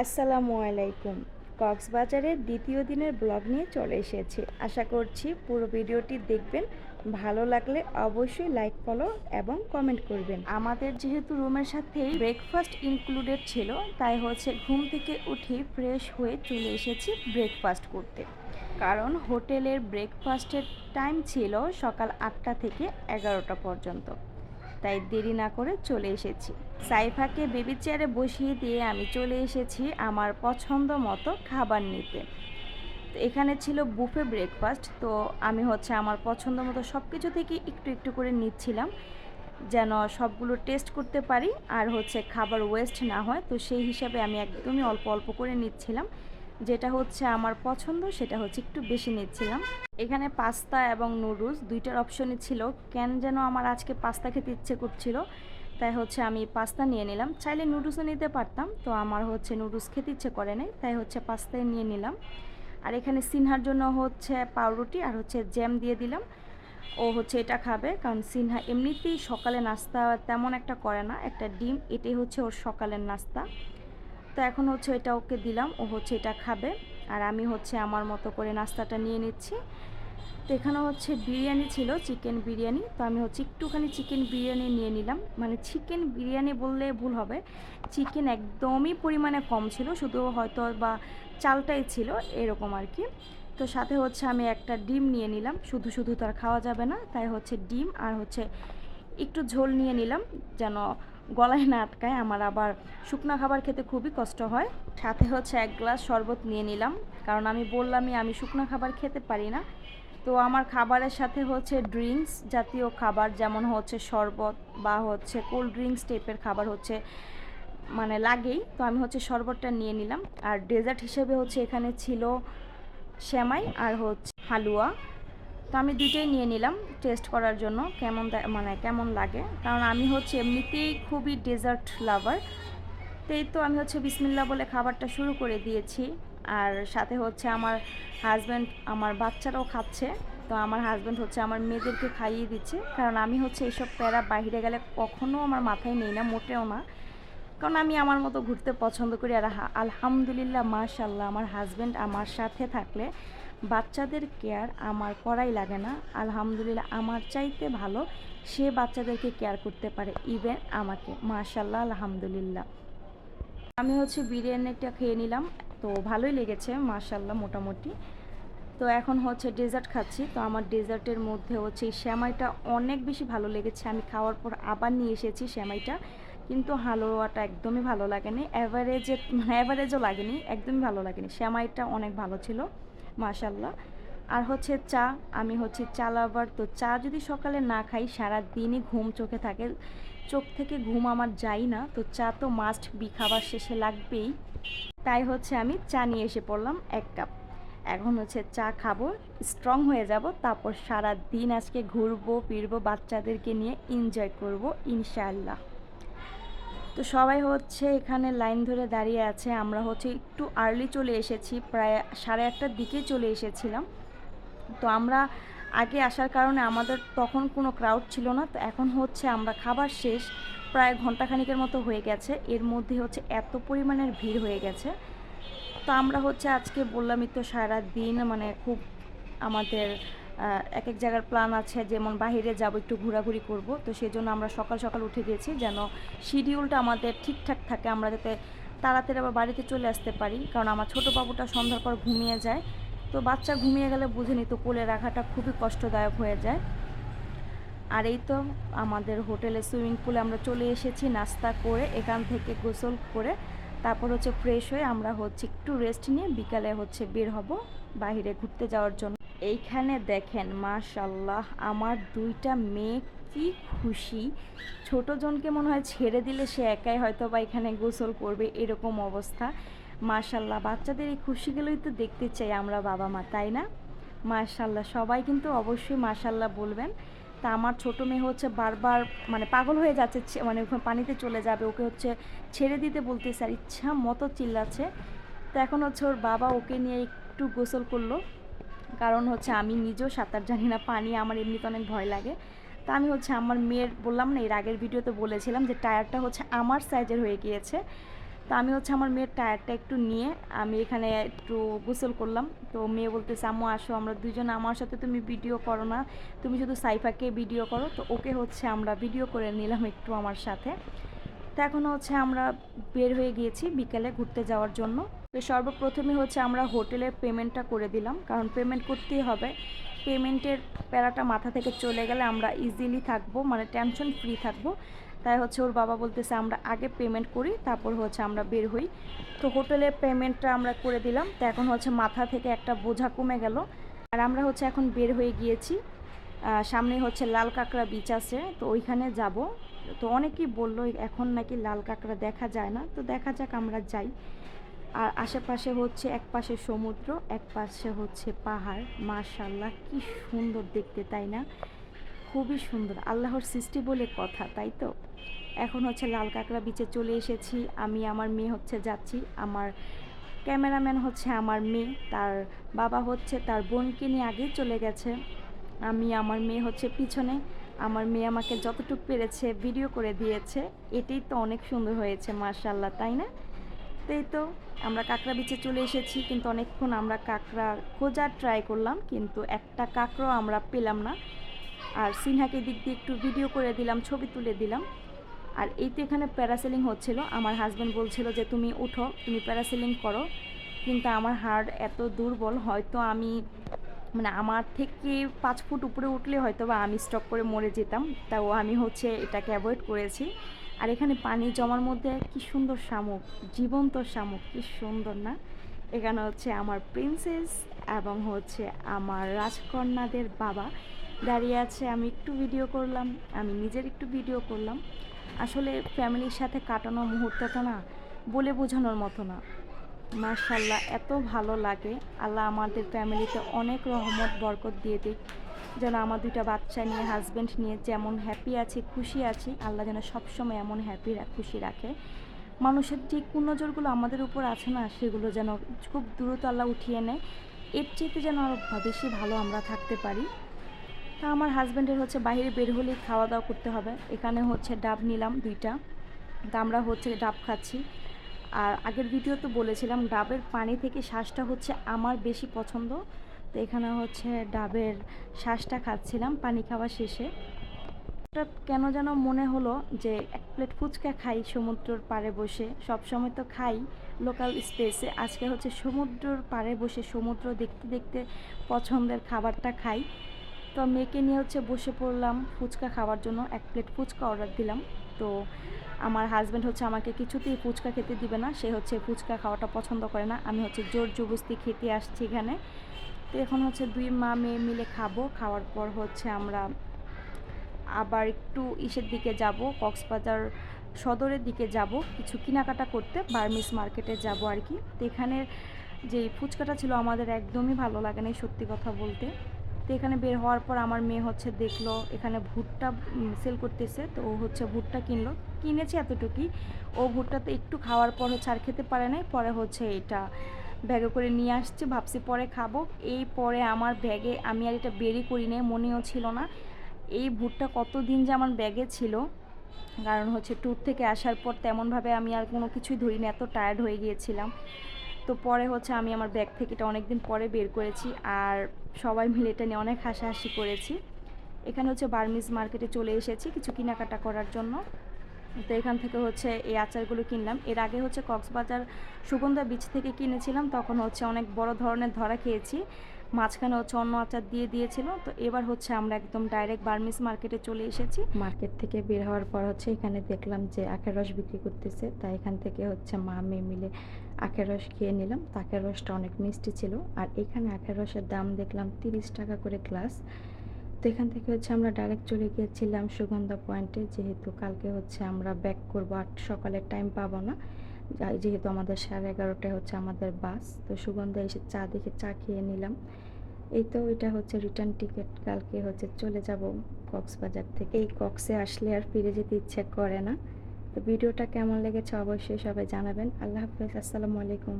আসসালামু আলাইকুম। কক্সবাজারের দ্বিতীয় দিনের ব্লগ নিয়ে চলে এসেছি। আশা করছি পুরো ভিডিওটি দেখবেন। ভালো লাগলে অবশ্যই লাইক, ফলো এবং কমেন্ট করবেন। আমাদের যেহেতু রুমের সাথেই ব্রেকফাস্ট ইনক্লুডেড ছিল, তাই ঘুম থেকে উঠে ফ্রেশ হয়ে চলে এসেছি ব্রেকফাস্ট করতে। কারণ হোটেলের ব্রেকফাস্টের টাইম ছিল সকাল 8টা থেকে 11টা পর্যন্ত। তাই দেরি না করে চলে এসেছি। সাইফাকে বেবি চেয়ারে বসিয়ে দিয়ে আমি চলে এসেছি আমার পছন্দ মতো খাবার নিতে। তো এখানে ছিল বুফে ব্রেকফাস্ট, তো আমি আমার পছন্দ মতো সব কিছু থেকে একটু একটু করে নিচ্ছিলাম, যেন সবগুলো টেস্ট করতে পারি আর খাবার ওয়েস্ট না হয়। তো সেই হিসাবে আমি একদমই অল্প অল্প করে নিচ্ছিলাম, যেটা আমার পছন্দ সেটা একটু বেশি নিচ্ছিলাম। এখানে পাস্তা এবং নুডলস দুইটার অপশনই ছিল। কেন যেন আমার আজকে পাস্তা খেতে ইচ্ছে করছিল, তাই আমি পাস্তা নিয়ে নিলাম। চাইলে নুডলসও নিতে পারতাম, তো আমার নুডলস খেতে ইচ্ছে করে নাই, তাই পাস্তাই নিয়ে নিলাম। আর এখানে সিনহার জন্য পাউরুটি আর জ্যাম দিয়ে দিলাম। ও এটা খাবে, কারণ সিনহা এমনিতেই সকালে নাস্তা তেমন একটা করে না। একটা ডিম, এটাই ওর সকালের নাস্তা। তো এখন এটা ওকে দিলাম, ও এটা খাবে। আর আমি আমার মতো করে নাস্তাটা নিয়ে নিচ্ছি। তো এখানে বিরিয়ানি ছিল, চিকেন বিরিয়ানি। তো আমি একটুখানি চিকেন বিরিয়ানি নিয়ে নিলাম। মানে চিকেন বিরিয়ানি বললে ভুল হবে, চিকেন একদমই পরিমাণে কম ছিল, শুধু হয়তো বা চালটাই ছিল এরকম আর কি। তো সাথে আমি একটা ডিম নিয়ে নিলাম, শুধু শুধু তো আর খাওয়া যাবে না, তাই ডিম আর একটু ঝোল নিয়ে নিলাম, যেন গলায় না আটকায়। আমার আবার শুকনো খাবার খেতে খুবই কষ্ট হয়। সাথে 1 গ্লাস শরবত নিয়ে নিলাম, কারণ আমি বললামই আমি শুকনো খাবার খেতে পারি না। তো আমার খাবারের সাথে ড্রিঙ্কস জাতীয় খাবার, যেমন শরবত বা কোল্ড ড্রিঙ্কস টাইপের খাবার মানে লাগেই। তো আমি শরবতটা নিয়ে নিলাম। আর ডেজার্ট হিসেবে এখানে ছিল সেমাই আর হালুয়া। তো আমি দুইটাই নিয়ে নিলাম টেস্ট করার জন্য মানে কেমন লাগে, কারণ আমি এমনিতেই খুবই ডেজার্ট লাভার। তো আমি বিসমিল্লাহ বলে খাবারটা শুরু করে দিয়েছি। আর সাথে আমার হাজব্যান্ড, আমার বাচ্চারাও খাচ্ছে। তো আমার হাজব্যান্ড আমার মেয়েদেরকে খাইয়ে দিচ্ছে, কারণ আমি এইসব প্যারা বাইরে গেলে কখনো আমার মাথায় নেই না, মোটেও না। কারণ আমি আমার মতো ঘুরতে পছন্দ করি। আর আলহামদুলিল্লাহ, মাশাল্লাহ, আমার হাজব্যান্ড আমার সাথে থাকলে বাচ্চাদের কেয়ার আমার করাই লাগে না। আলহামদুলিল্লাহ, আমার চাইতে ভালো সে বাচ্চাদেরকে কেয়ার করতে পারে, ইভেন আমাকে। মাশাল্লাহ, আলহামদুলিল্লাহ। আমি বিরিয়ানিটা খেয়ে নিলাম, তো ভালোই লেগেছে মাশাল্লাহ মোটামুটি। তো এখন ডেজার্ট খাচ্ছি। তো আমার ডেজার্টের মধ্যে এই সেমাইটা অনেক বেশি ভালো লেগেছে। আমি খাওয়ার পর আবার নিয়ে এসেছি সেমাইটা, কিন্তু হালুয়াটা একদমই ভালো লাগেনি। অ্যাভারেজও লাগেনি, একদমই ভালো লাগেনি। সেমাইটা অনেক ভালো ছিল মাশাল্লাহ। আর চা, আমি চা লাভার। তো চা যদি সকালে না খাই সারা দিনই ঘুম চোখে থাকে, চোখ থেকে ঘুম আমার যাই না। তো চা তো মাস্ট বি, খাবার শেষে লাগবেই। তাই আমি চা নিয়ে এসে পড়লাম 1 কাপ। এখন চা খাবো, স্ট্রং হয়ে যাব, তারপর সারা দিন আজকে ঘুরবো ফিরবো, বাচ্চাদেরকে নিয়ে এনজয় করব ইনশাআল্লাহ। তো সবাই এখানে লাইন ধরে দাঁড়িয়ে আছে। আমরা একটু আর্লি চলে এসেছি, প্রায় 1:30টার দিকে চলে এসেছিলাম। তো আমরা আগে আসার কারণে আমাদের তখন কোনো ক্রাউড ছিল না। তো এখন আমরা খাবার শেষ প্রায় ঘন্টাখানিকের মতো হয়ে গেছে, এর মধ্যে এত পরিমাণের ভিড় হয়ে গেছে। তো আমরা আজকে বললামই তো সারা দিন মানে খুব আমাদের এক এক জায়গার প্ল্যান আছে, যেমন বাইরে যাব, একটু ঘোরাঘুরি করব। তো সেই জন্য আমরা সকাল সকাল উঠে গেছি, যেন শিডিউলটা আমাদের ঠিকঠাক থাকে, আমরা যাতে তাড়াতাড়ি আবার বাড়িতে চলে আসতে পারি। কারণ আমার ছোটো বাবুটা সন্ধ্যার পর ঘুমিয়ে যায়। তো বাচ্চা ঘুমিয়ে গেলে বুঝেনি তো, কোলে রাখাটা খুবই কষ্টদায়ক হয়ে যায়। আর এই তো আমাদের হোটেলে সুইমিং পুলে আমরা চলে এসেছি নাস্তা করে, এখান থেকে গোসল করে তারপর ফ্রেশ হয়ে আমরা একটু রেস্ট নিয়ে বিকালে বের হব বাইরে ঘুরতে যাওয়ার জন্য। এইখানে দেখেন মাশাল্লাহ, আমার 2টা মেয়ে কি খুশি। ছোট জনকে মনে হয় ছেড়ে দিলে সে একাই হয়তো বা এখানে গোসল করবে, এরকম অবস্থা। মাশাল্লাহ, বাচ্চাদের এই খুশিগুলোই তো দেখতে চাই আমরা বাবা মা, তাই না? মাশাল্লাহ, সবাই কিন্তু অবশ্যই মাশাল্লাহ বলবেন। তা আমার ছোটো মেয়ে বারবার মানে পাগল হয়ে যাচ্ছে, মানে ওখানে পানিতে চলে যাবে, ওকে ছেড়ে দিতে বলতেছে আর ইচ্ছা মতো চিল্লাচ্ছে। তো এখন ওর বাবা ওকে নিয়ে একটু গোসল করলো, কারণ আমি নিজেও সাঁতার জানি না, পানি আমার এমনিতে অনেক ভয় লাগে। তা আমি আমার মেয়ের বললাম না, এর আগের ভিডিওতে বলেছিলাম যে টায়ারটা আমার সাইজের হয়ে গিয়েছে। তো আমি হচ্ছে আমার মেয়ের টায়ারটা একটু নিয়ে আমি এখানে একটু গোসল করলাম। তো মেয়ে বলতেছে আম্মু আসো আমরা দুজন, আমার সাথে তুমি ভিডিও করো না, তুমি শুধু সাইফাকে ভিডিও করো। তো ওকে হচ্ছে আমরা ভিডিও করে নিলাম একটু আমার সাথে। তো এখন হচ্ছে আমরা বের হয়ে গিয়েছি বিকেলে ঘুরতে যাওয়ার জন্য। তো সর্বপ্রথমে হচ্ছে আমরা হোটেলের পেমেন্টটা করে দিলাম, কারণ পেমেন্ট করতেই হবে। পেমেন্টের প্যারাটা মাথা থেকে চলে গেলে আমরা ইজিলি থাকবো, মানে টেনশন ফ্রি থাকবো। তাই হচ্ছে ওর বাবা বলতেছে আমরা আগে পেমেন্ট করি, তারপর হচ্ছে আমরা বের হই। তো হোটেলের পেমেন্টটা আমরা করে দিলাম। তো এখন হচ্ছে মাথা থেকে একটা বোঝা কমে গেল। আর আমরা হচ্ছে এখন বের হয়ে গিয়েছি। সামনে হচ্ছে লাল কাঁকড়া বিচ আছে, তো ওইখানে যাব। তো অনেকেই বললো এখন নাকি লাল কাঁকড়া দেখা যায় না, তো দেখা যাক আমরা যাই। আর আশেপাশে হচ্ছে এক পাশে সমুদ্র, এক পাশে হচ্ছে পাহাড়। মাশাআল্লাহ কি সুন্দর দেখতে, তাই না? খুবই সুন্দর, আল্লাহর সৃষ্টি বলে কথা, তাই তো। এখন হচ্ছে লাল কাঁকড়া বিচে চলে এসেছি। আমি আমার মেয়ে হচ্ছে যাচ্ছি। আমার ক্যামেরাম্যান হচ্ছে আমার মেয়ে, তার বাবা হচ্ছে তার বোনকে নিয়ে আগেই চলে গেছে। আমি আমার মেয়ে হচ্ছে পিছনে। আমার মেয়ে আমাকে যতটুকু পেরেছে ভিডিও করে দিয়েছে। এটাই তো অনেক সুন্দর হয়েছে মাশাআল্লাহ, তাই না? এই তো আমরা কাঁকড়া বিচে চলে এসেছি, কিন্তু অনেকক্ষণ আমরা কাঁকড়া খোঁজার ট্রাই করলাম, কিন্তু একটা কাঁকড়াও আমরা পেলাম না। আর সিনহাকে দিক দিয়ে একটু ভিডিও করে দিলাম, ছবি তুলে দিলাম। আর এই তো এখানে প্যারাসেলিং হচ্ছিল। আমার হাজব্যান্ড বলছিল যে তুমি উঠো, তুমি প্যারাসেলিং করো, কিন্তু আমার হার্ট এত দুর্বল, হয়তো আমি মানে আমার থেকে 5 ফুট উপরে উঠলে হয়তো বা আমি স্টপ করে মরে যেতাম। তাও আমি হচ্ছে এটাকে অ্যাভয়েড করেছি। আর এখানে পানি জমার মধ্যে কি সুন্দর শামুক, জীবন্ত শামুক, কি সুন্দর না? এখানে হচ্ছে আমার প্রিন্সেস এবং হচ্ছে আমার রাজকন্যাদের বাবা দাঁড়িয়ে আছে। আমি একটু ভিডিও করলাম, আমি নিজের একটু ভিডিও করলাম। আসলে ফ্যামিলির সাথে কাটানো মুহূর্তটা না বলে বোঝানোর মতো না। মাশাল্লাহ এত ভালো লাগে। আল্লাহ আমাদের ফ্যামিলিতে অনেক রহমত বরকত দিয়ে দিক, যেন আমার 2টা বাচ্চা নিয়ে, হাজব্যান্ড নিয়ে যেমন হ্যাপি আছি, খুশি আছি, আল্লাহ যেন সবসময় এমন হ্যাপি খুশি রাখে। মানুষের যে কুনজরগুলো আমাদের উপর আছে না, সেগুলো যেন খুব দ্রুত আল্লাহ উঠিয়ে নেয়। এর চেয়ে যেন আরও বেশি ভালো আমরা থাকতে পারি। তা আমার হাজব্যান্ডের হচ্ছে বাইরে বের হলেই খাওয়া দাওয়া করতে হবে। এখানে হচ্ছে ডাব নিলাম 2টা, তা আমরা হচ্ছে ডাব খাচ্ছি। আর আগের ভিডিও তো বলেছিলাম ডাবের পানি থেকে শ্বাসটা হচ্ছে আমার বেশি পছন্দ। তো এখানে হচ্ছে ডাবের শ্বাসটা খাচ্ছিলাম পানি খাওয়া শেষে। হঠাৎ কেন যেন মনে হলো যে 1 প্লেট ফুচকা খাই সমুদ্রের পাড়ে বসে। সবসময় তো খাই লোকাল স্পেসে, আজকে হচ্ছে সমুদ্রের পাড়ে বসে সমুদ্র দেখতে দেখতে পছন্দের খাবারটা খাই। তো মেয়েকে নিয়ে হচ্ছে বসে পড়লাম ফুচকা খাওয়ার জন্য। 1 প্লেট ফুচকা অর্ডার দিলাম। তো আমার হাজব্যান্ড হচ্ছে আমাকে কিছুতেই ফুচকা খেতে দিবে না, সে হচ্ছে ফুচকা খাওয়াটা পছন্দ করে না। আমি হচ্ছে জোর জবরদস্তি খেতে আসছি এখানে। তো এখন হচ্ছে 2 মা মেয়ে মিলে খাবো। খাওয়ার পর হচ্ছে আমরা আবার একটু ইসের দিকে যাব, কক্সবাজার সদরের দিকে যাব কিছু কেনাকাটা করতে, বার্মিস মার্কেটে যাব আর কি। তো এখানের যে ফুচকাটা ছিল আমাদের একদমই ভালো লাগে না, সত্যি কথা বলতে। তো এখানে বের হওয়ার পর আমার মেয়ে হচ্ছে দেখলো এখানে ভুট্টা সেল করতেছে, তো ও হচ্ছে ভুট্টা কিনলো, কিনেছে এতটুকুই। ও ভুট্টাতে একটু খাওয়ার পর হচ্ছে আর খেতে পারে নাই, পরে হচ্ছে এটা ব্যাগে করে নিয়ে আসছে, ভাবছি পরে খাবো। এই পরে আমার ব্যাগে আমি আর এটা বেরই করি নাই, মনেও ছিল না। এই ভুট্টা কতদিন যে আমার ব্যাগে ছিল, কারণ হচ্ছে ট্যুর থেকে আসার পর তেমনভাবে আমি আর কোনো কিছুই ধরিনি, এত টায়ার্ড হয়ে গিয়েছিলাম। তো পরে হচ্ছে আমি আমার ব্যাগ থেকে এটা অনেক দিন পরে বের করেছি, আর সবাই মিলে এটা নিয়ে অনেক হাসাহাসি করেছি। এখানে হচ্ছে বার্মিজ মার্কেটে চলে এসেছি কিছু কেনাকাটা করার জন্য। তো এখান থেকে হচ্ছে এই আচারগুলো কিনলাম। এর আগে হচ্ছে কক্সবাজার সুগন্ধা বিচ থেকে কিনেছিলাম, তখন হচ্ছে অনেক বড় ধরনের ধরা খেয়েছি, মাঝখানে হচ্ছে অন্য আচার দিয়ে দিয়েছিল। তো এবার হচ্ছে আমরা একদম ডাইরেক্ট বার্মিস মার্কেটে চলে এসেছি। মার্কেট থেকে বের হওয়ার পর হচ্ছে এখানে দেখলাম যে আখের রস বিক্রি করতেছে, তাই এখান থেকে হচ্ছে মা মেয়ে মিলে আখের রস খেয়ে নিলাম। তো আখের রসটা অনেক মিষ্টি ছিল। আর এখানে আখের রসের দাম দেখলাম 30 টাকা করে গ্লাস। তো এখান থেকে হচ্ছে আমরা ডাইরেক্ট চলে গিয়েছিলাম সুগন্ধা পয়েন্টে, যেহেতু কালকে হচ্ছে আমরা ব্যাক করবো আর সকালের টাইম পাবো না, যেহেতু আমাদের 11:30টায় হচ্ছে আমাদের বাস। তো সুগন্ধা এসে চা দেখে চা খেয়ে নিলাম। এই তো এটা হচ্ছে রিটার্ন টিকিট, কালকে হচ্ছে চলে যাব কক্সবাজার থেকে। এই কক্সে আসলে আর ফিরে যেতে ইচ্ছে করে না। তো ভিডিওটা কেমন লেগেছে অবশ্যই সবাই জানাবেন। আল্লাহ হাফেজ, আসসালামু আলাইকুম।